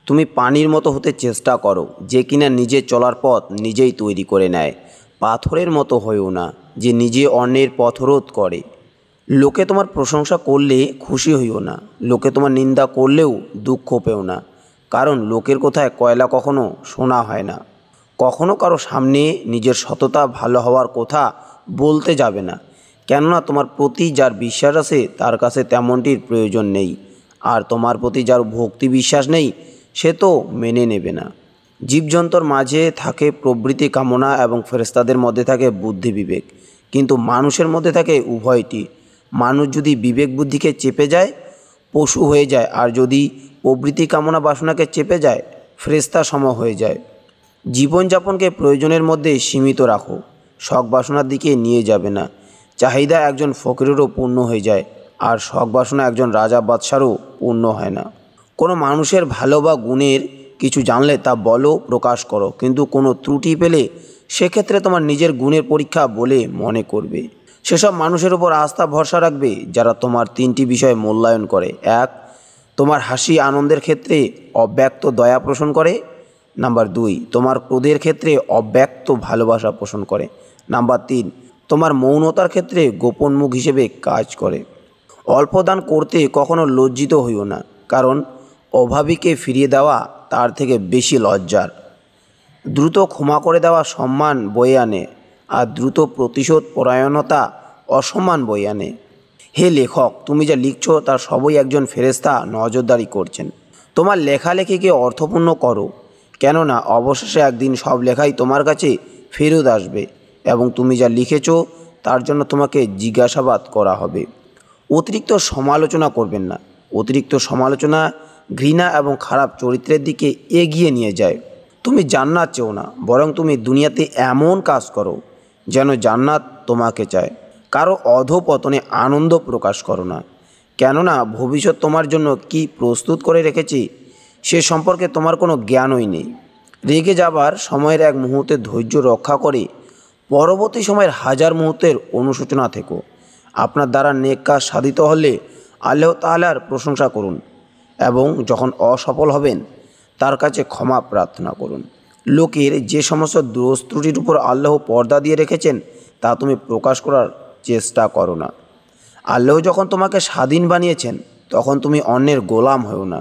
তুমি পানির মতো হতে চেষ্টা করো, যে কিনা নিজের চলার পথ নিজেই তৈরি করে নেয়। পাথরের মতো হয়েও না, যে নিজে অন্যের পথরোধ করে। লোকে তোমার প্রশংসা করলে খুশি হইও না, লোকে তোমার নিন্দা করলেও দুঃখ পেও না। কারণ লোকের কথায় কয়লা কখনো শোনা হয় না। কখনো কারো সামনে নিজের সততা ভালো হওয়ার কথা বলতে যাবে না, কেননা তোমার প্রতি যার বিশ্বাস আছে তার কাছে তেমনটির প্রয়োজন নেই। আর তোমার প্রতি যার ভক্তি বিশ্বাস নেই সে তো মেনে নেবে না। জীবজন্তুর মাঝে থাকে প্রবৃত্তি কামনা এবং ফেরেশতাদের মধ্যে থাকে বুদ্ধি বিবেক, কিন্তু মানুষের মধ্যে থাকে উভয়টি। মানুষ যদি বিবেক বুদ্ধিকে চেপে যায় পশু হয়ে যায়, আর যদি প্রবৃত্তি কামনা বাসনাকে চেপে যায় ফেরেশতা সম হয়ে যায়। জীবনযাপনকে প্রয়োজনের মধ্যে সীমিত রাখো, শখ বাসনার দিকে নিয়ে যাবে না। চাহিদা একজন ফকিরেরও পূর্ণ হয়ে যায়, আর শখ বাসনা একজন রাজা বাদশারও পূর্ণ হয় না। কোনো মানুষের ভালো বা গুণের কিছু জানলে তা বলো, প্রকাশ করো, কিন্তু কোনো ত্রুটি পেলে সেক্ষেত্রে তোমার নিজের গুণের পরীক্ষা বলে মনে করবে। সেসব মানুষের উপর আস্থা ভরসা রাখবে যারা তোমার তিনটি বিষয় মূল্যায়ন করে। এক, তোমার হাসি আনন্দের ক্ষেত্রে অব্যক্ত দয়া পোষণ করে। নাম্বার 2, তোমার ক্রোধের ক্ষেত্রে অব্যক্ত ভালোবাসা পোষণ করে। নাম্বার 3, তোমার মৌনতার ক্ষেত্রে গোপন মুখ হিসেবে কাজ করে। অল্প দান করতে কখনো লজ্জিত হইও না, কারণ অভাবীকে ফিরিয়ে দেওয়া তার থেকে বেশি লজ্জার। দ্রুত ক্ষমা করে দেওয়া সম্মান বয়ে আনে, আর দ্রুত প্রতিশোধ পরায়ণতা অসম্মান বয়ে আনে। হে লেখক, তুমি যা লিখছ তার সবই একজন ফেরেশতা নজরদারি করছেন। তোমার লেখালেখিকে অর্থপূর্ণ করো, কেননা অবশেষে একদিন সব লেখাই তোমার কাছে ফেরত আসবে এবং তুমি যা লিখেছ তার জন্য তোমাকে জিজ্ঞাসাবাদ করা হবে। অতিরিক্ত সমালোচনা করবেন না। অতিরিক্ত সমালোচনা ঘৃণা এবং খারাপ চরিত্রের দিকে এগিয়ে নিয়ে যায়। তুমি জান্নাত চেও না, বরং তুমি দুনিয়াতে এমন কাজ করো যেন জান্নাত তোমাকে চায়। কারো অধঃপতনে আনন্দ প্রকাশ করো না, কেননা ভবিষ্যৎ তোমার জন্য কি প্রস্তুত করে রেখেছি সে সম্পর্কে তোমার কোনো জ্ঞানই নেই। রেগে যাবার সময়ের এক মুহূর্তে ধৈর্য রক্ষা করে পরবর্তী সময়ের হাজার মুহূর্তের অনুশোচনা থেকো। আপনার দ্বারা নেক কাজ সাধিত হলে আল্লাহ তাআলার প্রশংসা করুন এবং যখন অসফল হবেন তার কাছে ক্ষমা প্রার্থনা করুন। লোকের যে সমস্ত দোষ ত্রুটির উপর আল্লাহ পর্দা দিয়ে রেখেছেন তা তুমি প্রকাশ করার চেষ্টা করো না। আল্লাহ যখন তোমাকে স্বাধীন বানিয়েছেন তখন তুমি অন্যের গোলাম হও না।